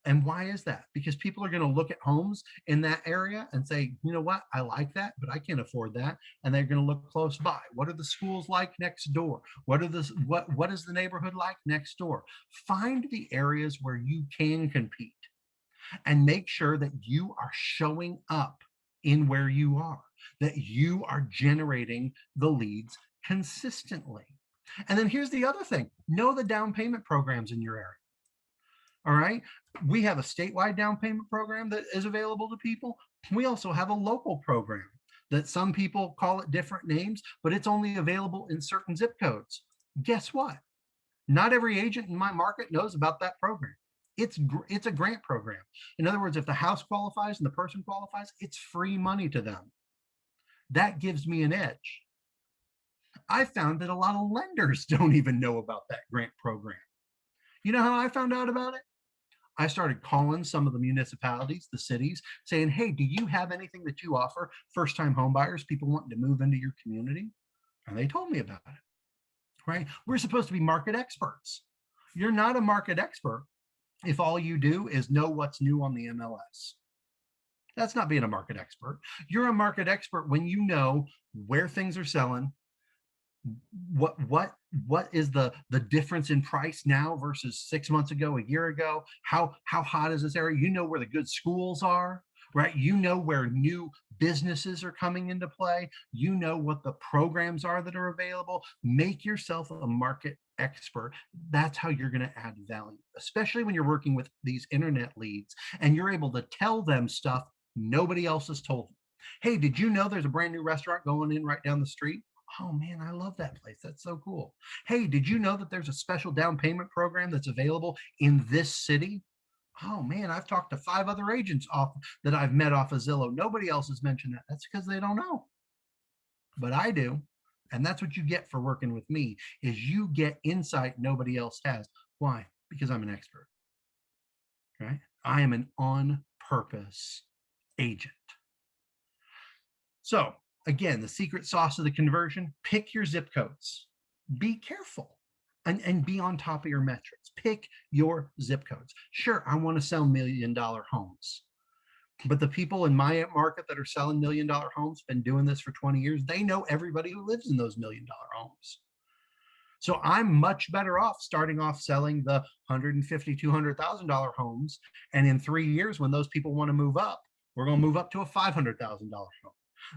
And why is that? Because people are going to look at homes in that area and say, you know what, I like that, but I can't afford that. And they're going to look close by. What are the schools like next door? What is the neighborhood like next door? Find the areas where you can compete and make sure that you are showing up in where you are, that you are generating the leads consistently. And then here's the other thing, know the down payment programs in your area. All right. We have a statewide down payment program that is available to people. We also have a local program that some people call it different names, but it's only available in certain zip codes. Guess what? Not every agent in my market knows about that program. It's a grant program. In other words, if the house qualifies and the person qualifies, it's free money to them. That gives me an edge. I found that a lot of lenders don't even know about that grant program. You know how I found out about it? I started calling some of the municipalities, the cities, saying, hey, do you have anything that you offer first-time home buyers, people wanting to move into your community? And they told me about it, right? We're supposed to be market experts. You're not a market expert if all you do is know what's new on the MLS. That's not being a market expert. You're a market expert when you know where things are selling, what is the difference in price now versus 6 months ago, a year ago, how hot is this area? You know where the good schools are, right? You know where new businesses are coming into play. You know what the programs are that are available. Make yourself a market expert. That's how you're going to add value, especially when you're working with these internet leads and you're able to tell them stuff nobody else has told them. Hey, did you know there's a brand new restaurant going in right down the street? Oh man, I love that place. That's so cool. Hey, did you know that there's a special down payment program that's available in this city? Oh man, I've talked to 5 other agents that I've met off of Zillow. Nobody else has mentioned that. That's because they don't know. But I do. And that's what you get for working with me, is you get insight nobody else has. Why? Because I'm an expert. Right? I am an on purpose agent. So again, the secret sauce of the conversion, pick your zip codes. Be careful and be on top of your metrics. Pick your zip codes. Sure, I want to sell $1 million homes. But the people in my market that are selling $1 million homes, been doing this for 20 years, they know everybody who lives in those $1 million homes. So I'm much better off starting off selling the $150,000, $200,000 homes. And in 3 years, when those people want to move up, we're going to move up to a $500,000 home.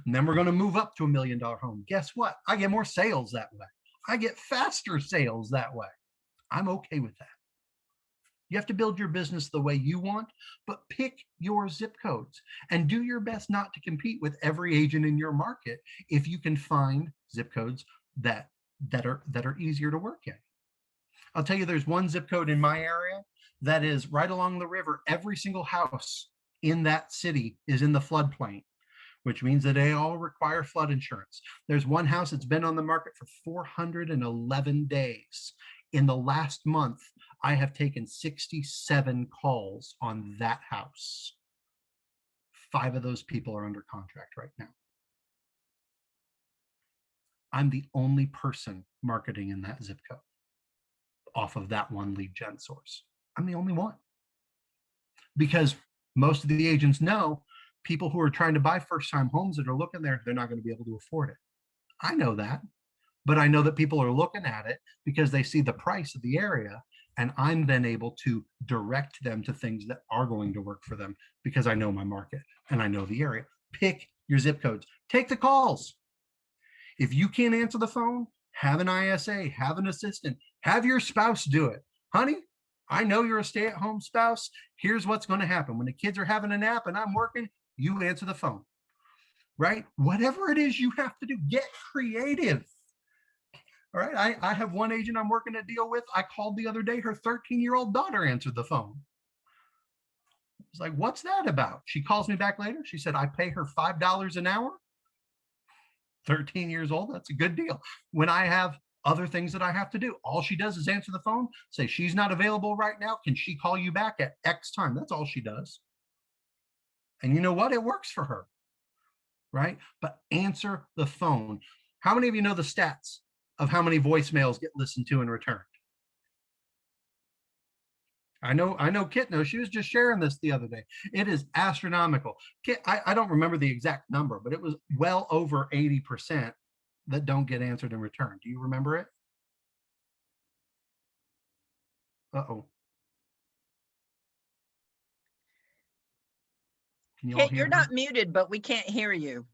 And then we're going to move up to $1 million home. Guess what? I get more sales that way. I get faster sales that way. I'm okay with that. You have to build your business the way you want, but pick your zip codes and do your best not to compete with every agent in your market if you can find zip codes that are easier to work in. I'll tell you, there's one zip code in my area that is right along the river. Every single house in that city is in the floodplain, which means that they all require flood insurance. There's one house that's been on the market for 411 days. In the last month, I have taken 67 calls on that house. 5 of those people are under contract right now. I'm the only person marketing in that zip code off of that one lead gen source. I'm the only one. Because most of the agents know people who are trying to buy first-time homes that are looking there, they're not going to be able to afford it. I know that, but I know that people are looking at it because they see the price of the area, and I'm then able to direct them to things that are going to work for them because I know my market and I know the area. Pick your zip codes. Take the calls. If you can't answer the phone, have an ISA, have an assistant, have your spouse do it. Honey, I know you're a stay-at-home spouse. Here's what's going to happen. When the kids are having a nap and I'm working, you answer the phone, right? Whatever it is you have to do, get creative. All right. I have one agent I'm working a deal with. I called the other day, her 13-year-old daughter answered the phone. I was like, what's that about? She calls me back later. She said, I pay her $5 an hour. 13 years old. That's a good deal. When I have other things that I have to do. All she does is answer the phone, say she's not available right now. Can she call you back at X time? That's all she does. And you know what? It works for her, right? But answer the phone. How many of you know the stats of how many voicemails get listened to and returned? I know Kit knows. She was just sharing this the other day. It is astronomical. Kit, I don't remember the exact number, but it was well over 80% that don't get answered in return. Do you remember it? Uh-oh. Can you all Kit, hear you're me? not muted, but we can't hear you.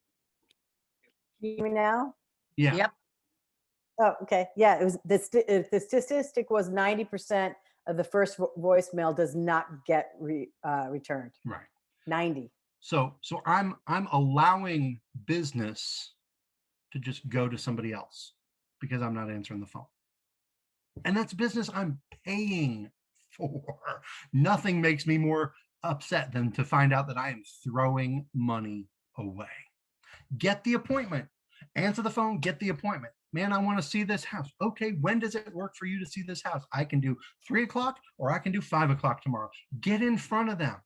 Can you hear me now? Yeah. Yep. Oh, okay. Yeah, it was the statistic was 90% of the first voicemail does not get returned. Right. 90. So I'm allowing business to just go to somebody else because I'm not answering the phone. And that's business I'm paying for. Nothing makes me more upset than to find out that I am throwing money away. Get the appointment. Answer the phone, get the appointment. Man, I want to see this house. Okay, when does it work for you to see this house? I can do 3 o'clock or I can do 5 o'clock tomorrow. Get in front of them.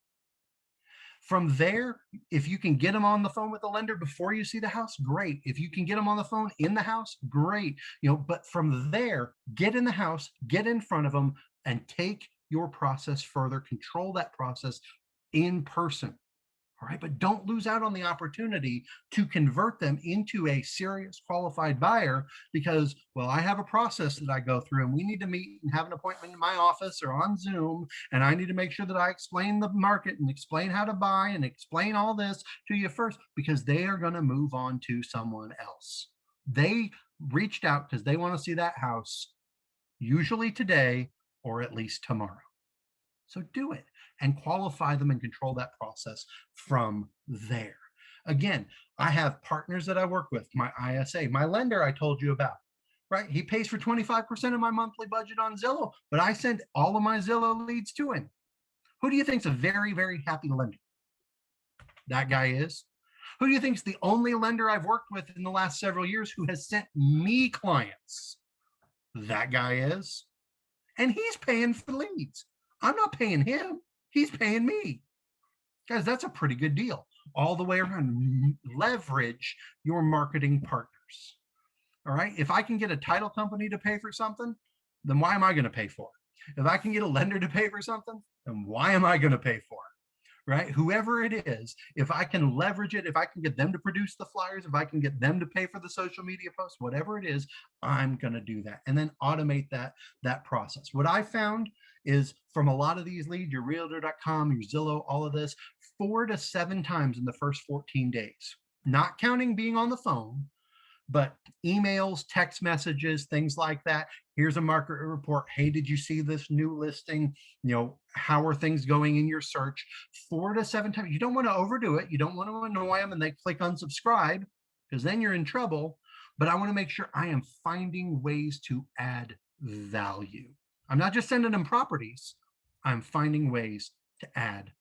From there, if you can get them on the phone with the lender before you see the house, great. If you can get them on the phone in the house, great. But from there, get in the house, get in front of them, and take your process further. Control that process in person. All right, but don't lose out on the opportunity to convert them into a serious qualified buyer because, well, I have a process that I go through and we need to meet and have an appointment in my office or on Zoom. And I need to make sure that I explain the market and explain how to buy and explain all this to you first because they are going to move on to someone else. They reached out because they want to see that house, usually today or at least tomorrow. So do it and qualify them and control that process from there. Again, I have partners that I work with, my ISA, my lender I told you about, right? He pays for 25% of my monthly budget on Zillow, but I send all of my Zillow leads to him. Who do you think is a very, very happy lender? That guy is. Who do you think is the only lender I've worked with in the last several years who has sent me clients? That guy is. And he's paying for leads. I'm not paying him. He's paying me. Guys, that's a pretty good deal all the way around. Leverage your marketing partners. All right. If I can get a title company to pay for something, then why am I going to pay for it? If I can get a lender to pay for something, then why am I going to pay for it? Right? Whoever it is, if I can leverage it, if I can get them to produce the flyers, if I can get them to pay for the social media posts, whatever it is, I'm going to do that and then automate that process. What I found is from a lot of these leads, your realtor.com, your Zillow, all of this, 4 to 7 times in the first 14 days, not counting being on the phone, but emails, text messages, things like that. Here's a market report. Hey, did you see this new listing? How are things going in your search? 4 to 7 times. You don't want to overdo it. You don't want to annoy them and they click unsubscribe because then you're in trouble. But I want to make sure I am finding ways to add value. I'm not just sending them properties. I'm finding ways to add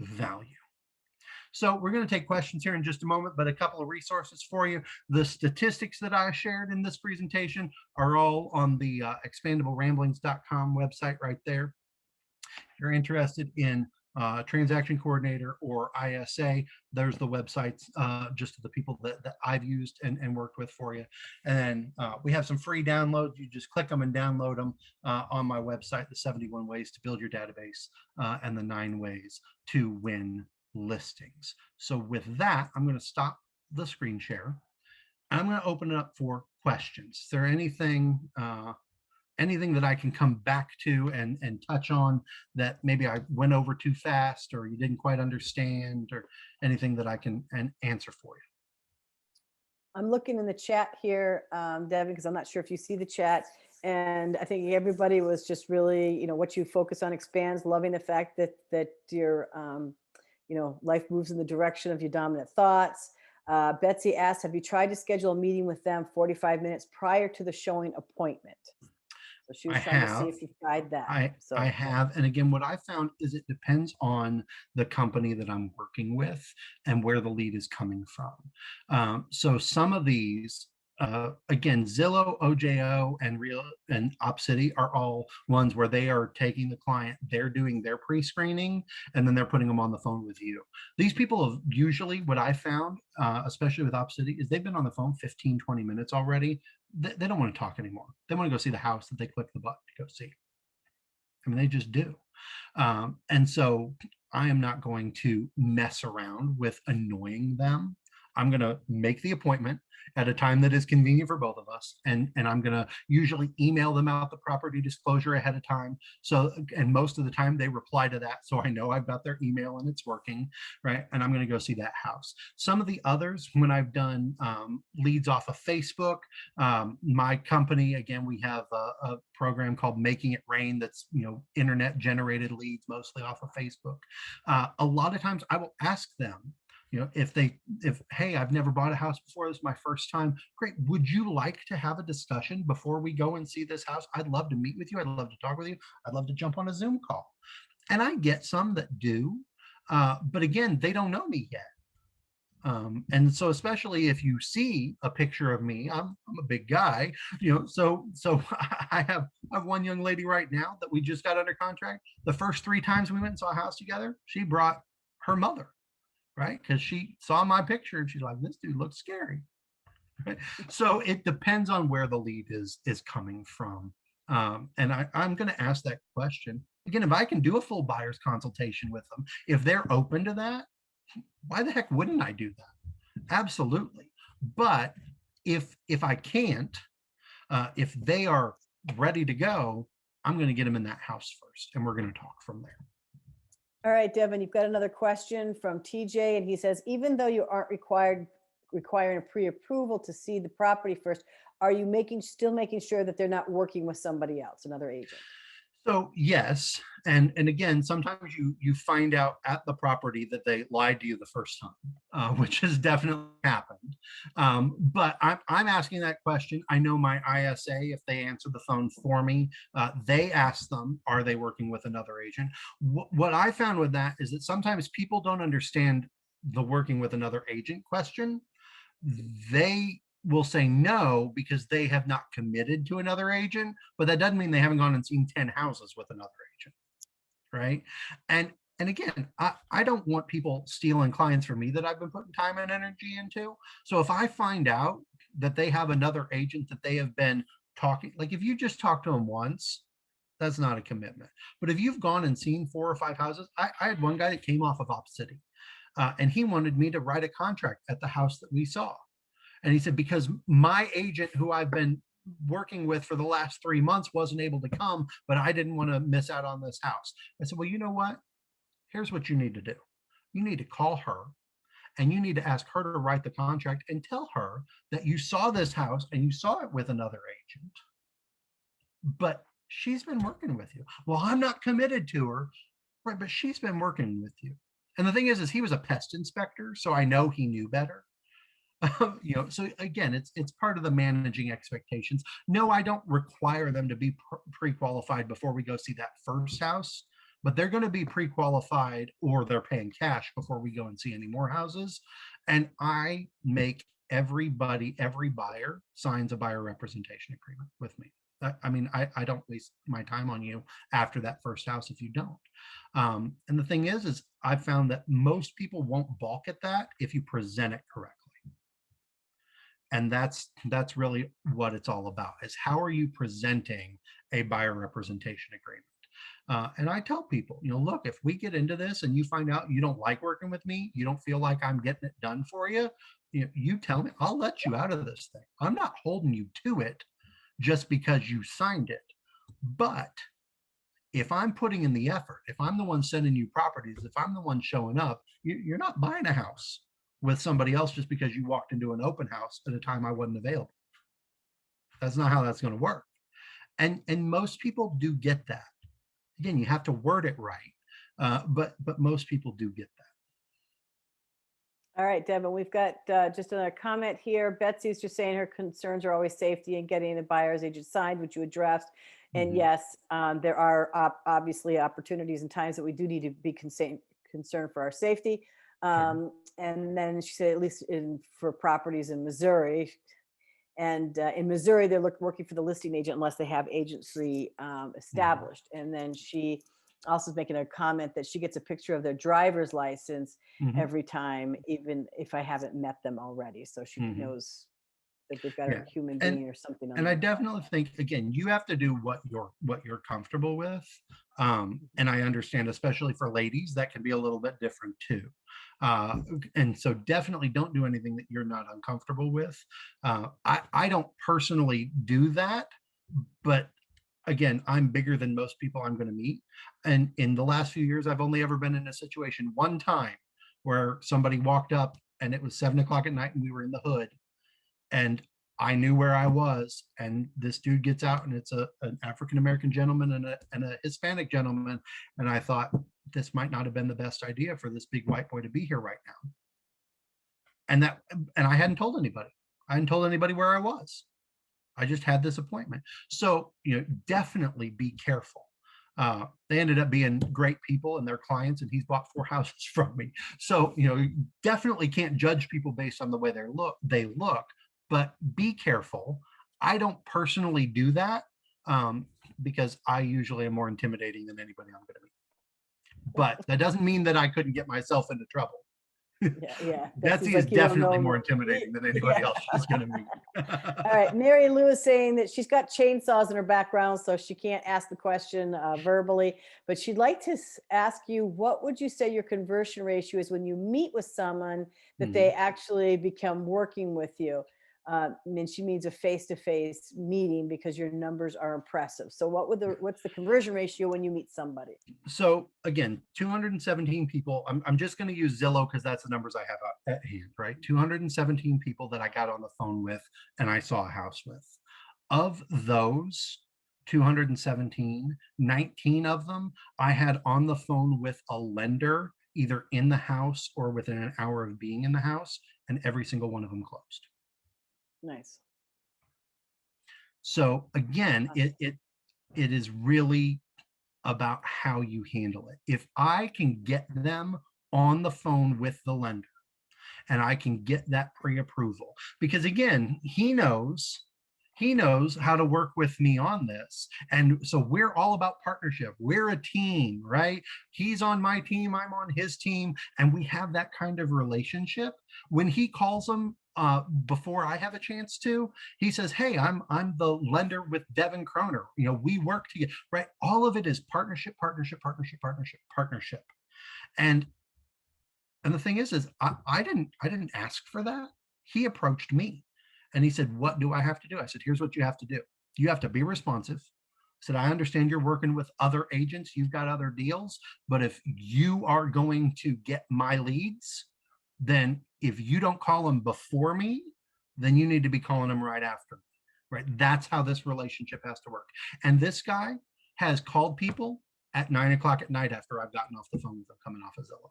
value. So we're going to take questions here in just a moment, but a couple of resources for you. The statistics that I shared in this presentation are all on the expandableramblings.com website right there. If you're interested in transaction coordinator or ISA, there's the websites just of the people that I've used and worked with for you. And then we have some free downloads. You just click them and download them on my website, the 71 ways to build your database and the 9 ways to win listings. So with that, I'm going to stop the screen share. I'm going to open it up for questions. Is there anything that I can come back to and touch on that maybe I went over too fast or you didn't quite understand or anything that I can answer for you? I'm looking in the chat here, Devin, because I'm not sure if you see the chat. And I think everybody was just really, what you focus on expands, loving the fact that your, life moves in the direction of your dominant thoughts. Betsy asked, have you tried to schedule a meeting with them 45 minutes prior to the showing appointment? So she was trying to see if you tried that. I have. And again, what I found is it depends on the company that I'm working with and where the lead is coming from. So some of these, Again, Zillow, OJO, and Real and OpCity are all ones where they are taking the client, they're doing their pre-screening, and then they're putting them on the phone with you. These people have usually, what I found, especially with OpCity, is they've been on the phone 15, 20 minutes already. They don't want to talk anymore. They want to go see the house that they click the button to go see. I mean, they just do. And so I am not going to mess around with annoying them. I'm going to make the appointment at a time that is convenient for both of us. And I'm going to usually email them out the property disclosure ahead of time. So, and most of the time they reply to that. So I know I've got their email and it's working, right? And I'm going to go see that house. Some of the others, when I've done leads off of Facebook, my company, again, we have a program called Making It Rain that's, internet generated leads mostly off of Facebook. A lot of times I will ask them, if hey, I've never bought a house before, this is my first time, great, would you like to have a discussion before we go and see this house? I'd love to meet with you, I'd love to talk with you, I'd love to jump on a Zoom call. And I get some that do, but again, they don't know me yet. And so especially if you see a picture of me, I'm a big guy, so I have one young lady right now that we just got under contract. The first 3 times we went and saw a house together, she brought her mother, right? Because she saw my picture and she's like, this dude looks scary. Right? So it depends on where the lead is coming from. And I'm going to ask that question again. If I can do a full buyer's consultation with them, if they're open to that, why the heck wouldn't I do that? Absolutely. But if I can't, if they are ready to go, I'm going to get them in that house first, and we're going to talk from there. All right, Devin, you've got another question from TJ, and he says, even though you aren't requiring a pre-approval to see the property first, are you still making sure that they're not working with somebody else, another agent? So yes, and again, sometimes you find out at the property that they lied to you the first time, which has definitely happened. But I'm asking that question. I know my ISA, if they answer the phone for me, they ask them, are they working with another agent? What I found with that is that sometimes people don't understand the working with another agent question. They will say no because they have not committed to another agent, but that doesn't mean they haven't gone and seen 10 houses with another agent, right? And again, I don't want people stealing clients from me that I've been putting time and energy into. So if I find out that they have another agent that they have been talking, like if you just talk to them once, that's not a commitment. But if you've gone and seen 4 or 5 houses, I had one guy that came off of OpCity, and he wanted me to write a contract at the house that we saw. And he said, because my agent who I've been working with for the last 3 months wasn't able to come, but I didn't want to miss out on this house. I said, well, you know what? Here's what you need to do. You need to call her and you need to ask her to write the contract and tell her that you saw this house and you saw it with another agent, but she's been working with you. Well, I'm not committed to her, right? But she's been working with you. And the thing is he was a pest inspector, so I know he knew better. So again, it's part of the managing expectations. No, I don't require them to be pre-qualified before we go see that first house, but they're going to be pre-qualified or they're paying cash before we go and see any more houses. And I make every buyer signs a buyer representation agreement with me. I mean, I don't waste my time on you after that first house if you don't. And the thing is I've found that most people won't balk at that if you present it correctly. And that's really what it's all about, is how are you presenting a buyer representation agreement? And I tell people, look, if we get into this and you find out you don't like working with me, you don't feel like I'm getting it done for you, you tell me, I'll let you out of this thing. I'm not holding you to it just because you signed it. But if I'm putting in the effort, if I'm the one sending you properties, if I'm the one showing up, you're not buying a house with somebody else just because you walked into an open house at a time I wasn't available. That's not how that's going to work. And most people do get that. Again, you have to word it right, but most people do get that. All right, Devin, we've got just another comment here. Betsy's just saying her concerns are always safety and getting the buyer's agent signed, which you addressed. And yes, there are obviously opportunities and times that we do need to be concerned for our safety. And then she said, at least for properties in Missouri, And in Missouri, they're working for the listing agent unless they have agency established. And then she also is making a comment that she gets a picture of their driver's license Mhm. every time, even if I haven't met them already. So she Mhm. knows that they've got Yeah. a human And being or something on and I there. definitely think, again, you have to do what you're comfortable with. And I understand, especially for ladies, that can be a little bit different too. And so definitely don't do anything that you're not uncomfortable with. I don't personally do that, but again, I'm bigger than most people I'm going to meet. And in the last few years, I've only ever been in a situation one time where somebody walked up and it was 7 o'clock at night and we were in the hood, and I knew where I was. And this dude gets out, and it's an African American gentleman and a Hispanic gentleman. And I thought, this might not have been the best idea for this big white boy to be here right now. And I hadn't told anybody. I hadn't told anybody where I was. I just had this appointment. So, definitely be careful. They ended up being great people and their clients, and he's bought 4 houses from me. So, definitely can't judge people based on the way they look, but be careful. I don't personally do that, because I usually am more intimidating than anybody I'm going to meet. But that doesn't mean that I couldn't get myself into trouble. Yeah. Betsy is definitely more intimidating than anybody else she's going to meet. All right. Mary Lou is saying that she's got chainsaws in her background, so she can't ask the question verbally, but she'd like to ask you, what would you say your conversion ratio is when you meet with someone that they actually become working with you? I mean, she means a face-to-face meeting because your numbers are impressive. So what's the conversion ratio when you meet somebody? So again, 217 people. I'm just going to use Zillow because that's the numbers I have at hand, right? 217 people that I got on the phone with and I saw a house with. Of those 217, 19 of them I had on the phone with a lender, either in the house or within an hour of being in the house, and every single one of them closed. Nice. So again, it is really about how you handle it. If I can get them on the phone with the lender and I can get that pre-approval, because again, he knows how to work with me on this. And so we're all about partnership. We're a team, right? He's on my team, I'm on his team, and we have that kind of relationship. When he calls them before I have a chance to, he says, "Hey, I'm the lender with Devin Croner. We work together." Right? All of it is partnership, partnership, partnership, partnership, partnership. And the thing is I didn't ask for that. He approached me and he said, "What do I have to do?" I said, "Here's what you have to do. You have to be responsive." I said, "I understand you're working with other agents, you've got other deals, but if you are going to get my leads, then if you don't call them before me, then you need to be calling them right after me." Right? That's how this relationship has to work. And this guy has called people at 9 o'clock at night after I've gotten off the phone with them coming off of Zillow.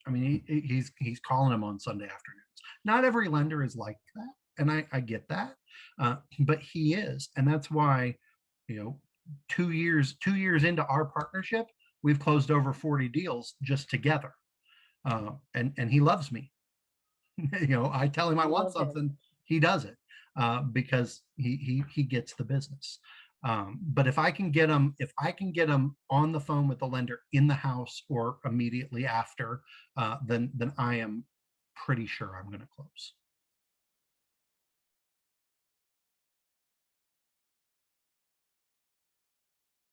I mean, he's calling them on Sunday afternoons. Not every lender is like that, and I get that, but he is, and that's why, you know, 2 years into our partnership, we've closed over 40 deals just together, and he loves me. I tell him I want Love him. something, he does it, because he gets the business. But if I can get them on the phone with the lender in the house or immediately after, then I am pretty sure I'm going to close.